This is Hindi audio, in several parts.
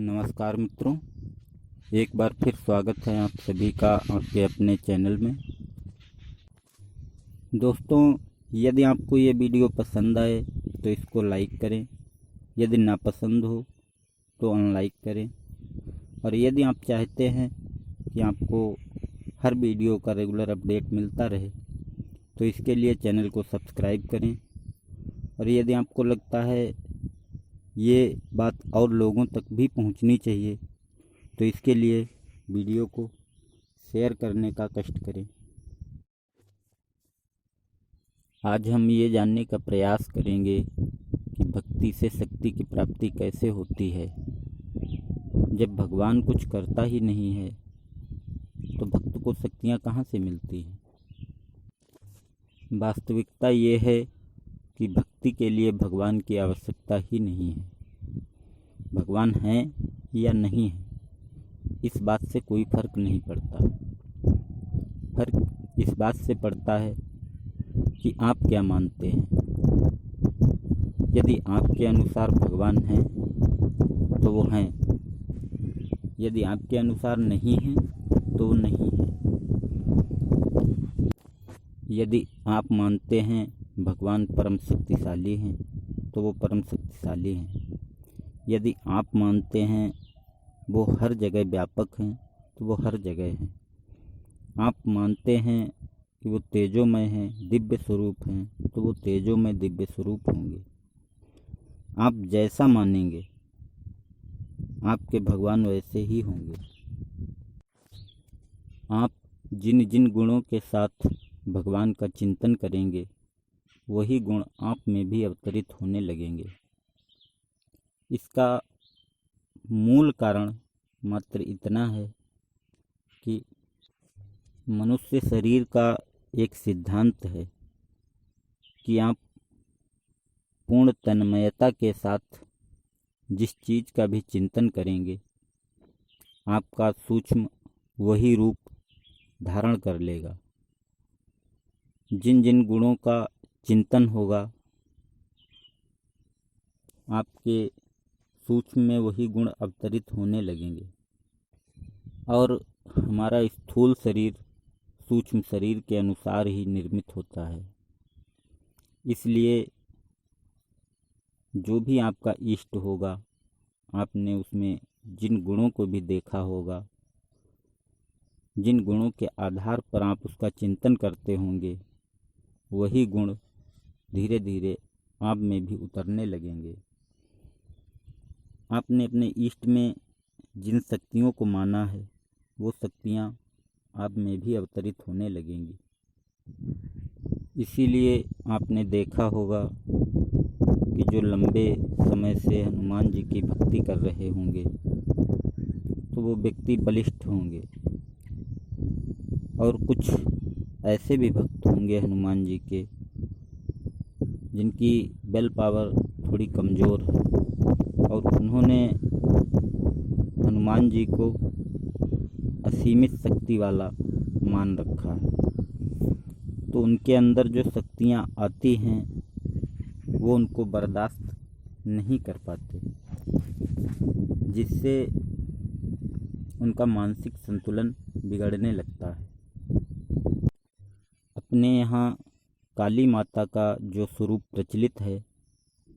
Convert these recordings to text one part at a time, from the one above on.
नमस्कार मित्रों, एक बार फिर स्वागत है आप सभी का आपके अपने चैनल में। दोस्तों, यदि आपको ये वीडियो पसंद आए तो इसको लाइक करें, यदि नापसंद हो तो अनलाइक करें। और यदि आप चाहते हैं कि आपको हर वीडियो का रेगुलर अपडेट मिलता रहे तो इसके लिए चैनल को सब्सक्राइब करें। और यदि आपको लगता है ये बात और लोगों तक भी पहुंचनी चाहिए तो इसके लिए वीडियो को शेयर करने का कष्ट करें। आज हम ये जानने का प्रयास करेंगे कि भक्ति से शक्ति की प्राप्ति कैसे होती है। जब भगवान कुछ करता ही नहीं है तो भक्त को शक्तियाँ कहाँ से मिलती हैं। वास्तविकता ये है कि भक्ति के लिए भगवान की आवश्यकता ही नहीं है। भगवान है या नहीं है इस बात से कोई फर्क नहीं पड़ता। फर्क इस बात से पड़ता है कि आप क्या मानते हैं। यदि आपके अनुसार भगवान हैं तो वो हैं, यदि आपके अनुसार नहीं हैं तो वो नहीं है। यदि आप मानते हैं भगवान परम शक्तिशाली हैं तो वो परम शक्तिशाली हैं। यदि आप मानते हैं वो हर जगह व्यापक हैं तो वो हर जगह हैं। आप मानते हैं कि वो तेजोमय हैं, दिव्य स्वरूप हैं तो वो तेजोमय दिव्य स्वरूप होंगे। आप जैसा मानेंगे आपके भगवान वैसे ही होंगे। आप जिन जिन गुणों के साथ भगवान का चिंतन करेंगे वही गुण आप में भी अवतरित होने लगेंगे। इसका मूल कारण मात्र इतना है कि मनुष्य शरीर का एक सिद्धांत है कि आप पूर्ण तन्मयता के साथ जिस चीज़ का भी चिंतन करेंगे आपका सूक्ष्म वही रूप धारण कर लेगा। जिन जिन गुणों का चिंतन होगा आपके सूक्ष्म में वही गुण अवतरित होने लगेंगे। और हमारा स्थूल शरीर सूक्ष्म शरीर के अनुसार ही निर्मित होता है। इसलिए जो भी आपका इष्ट होगा आपने उसमें जिन गुणों को भी देखा होगा, जिन गुणों के आधार पर आप उसका चिंतन करते होंगे वही गुण धीरे धीरे आप में भी उतरने लगेंगे। आपने अपने इष्ट में जिन शक्तियों को माना है वो शक्तियाँ आप में भी अवतरित होने लगेंगी। इसीलिए आपने देखा होगा कि जो लंबे समय से हनुमान जी की भक्ति कर रहे होंगे तो वो व्यक्ति बलिष्ठ होंगे। और कुछ ऐसे भी भक्त होंगे हनुमान जी के जिनकी विल पावर थोड़ी कमज़ोर है और उन्होंने हनुमान जी को असीमित शक्ति वाला मान रखा है। तो उनके अंदर जो शक्तियाँ आती हैं वो उनको बर्दाश्त नहीं कर पाते, जिससे उनका मानसिक संतुलन बिगड़ने लगता है। अपने यहाँ काली माता का जो स्वरूप प्रचलित है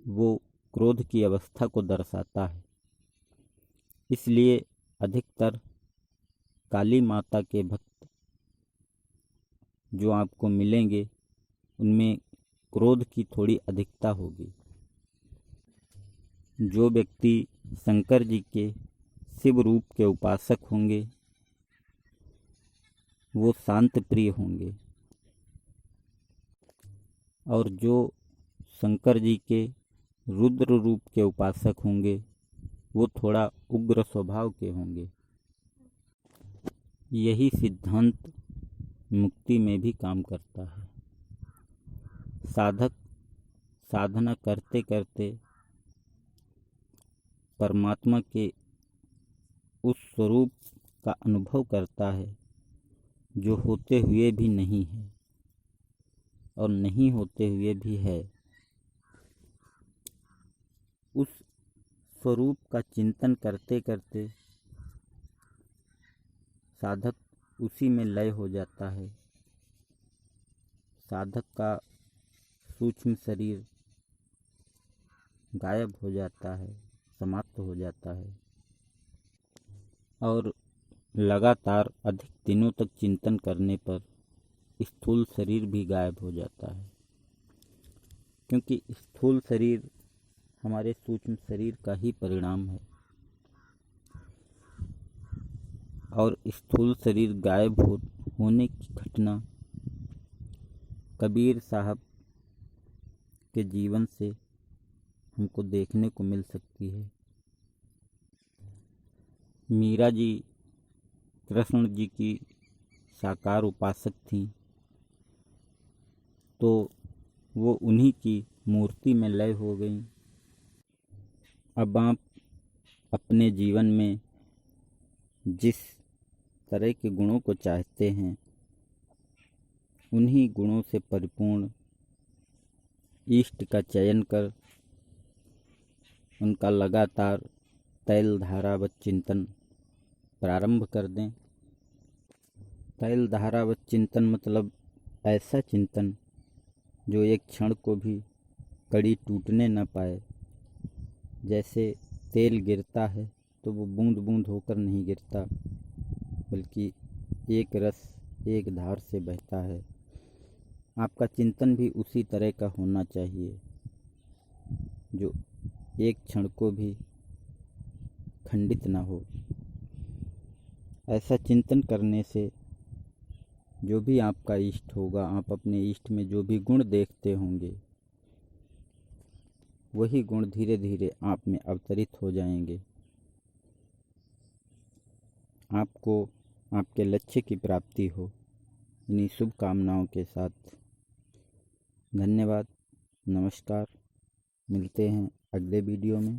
वो क्रोध की अवस्था को दर्शाता है। इसलिए अधिकतर काली माता के भक्त जो आपको मिलेंगे उनमें क्रोध की थोड़ी अधिकता होगी। जो व्यक्ति शंकर जी के शिव रूप के उपासक होंगे वो शांत प्रिय होंगे और जो शंकर जी के रुद्र रूप के उपासक होंगे वो थोड़ा उग्र स्वभाव के होंगे। यही सिद्धांत मुक्ति में भी काम करता है। साधक साधना करते करते परमात्मा के उस स्वरूप का अनुभव करता है जो होते हुए भी नहीं है और नहीं होते हुए भी है। उस स्वरूप का चिंतन करते करते साधक उसी में लय हो जाता है। साधक का सूक्ष्म शरीर गायब हो जाता है, समाप्त हो जाता है और लगातार अधिक दिनों तक चिंतन करने पर स्थूल शरीर भी गायब हो जाता है, क्योंकि स्थूल शरीर हमारे सूक्ष्म शरीर का ही परिणाम है। और स्थूल शरीर गायब होने की घटना कबीर साहब के जीवन से हमको देखने को मिल सकती है। मीरा जी कृष्ण जी की साकार उपासक थीं, तो वो उन्हीं की मूर्ति में लय हो गईं। अब आप अपने जीवन में जिस तरह के गुणों को चाहते हैं, उन्हीं गुणों से परिपूर्ण इष्ट का चयन कर उनका लगातार तैल धारावत चिंतन प्रारंभ कर दें। तैल धारावत चिंतन मतलब ऐसा चिंतन जो एक क्षण को भी कड़ी टूटने न पाए। जैसे तेल गिरता है तो वो बूंद बूंद होकर नहीं गिरता, बल्कि एक रस एक धार से बहता है। आपका चिंतन भी उसी तरह का होना चाहिए, जो एक क्षण को भी खंडित ना हो। ऐसा चिंतन करने से जो भी आपका इष्ट होगा, आप अपने इष्ट में जो भी गुण देखते होंगे, वही गुण धीरे धीरे आप में अवतरित हो जाएंगे। आपको आपके लक्ष्य की प्राप्ति हो, इन्हीं शुभकामनाओं के साथ धन्यवाद, नमस्कार। मिलते हैं अगले वीडियो में।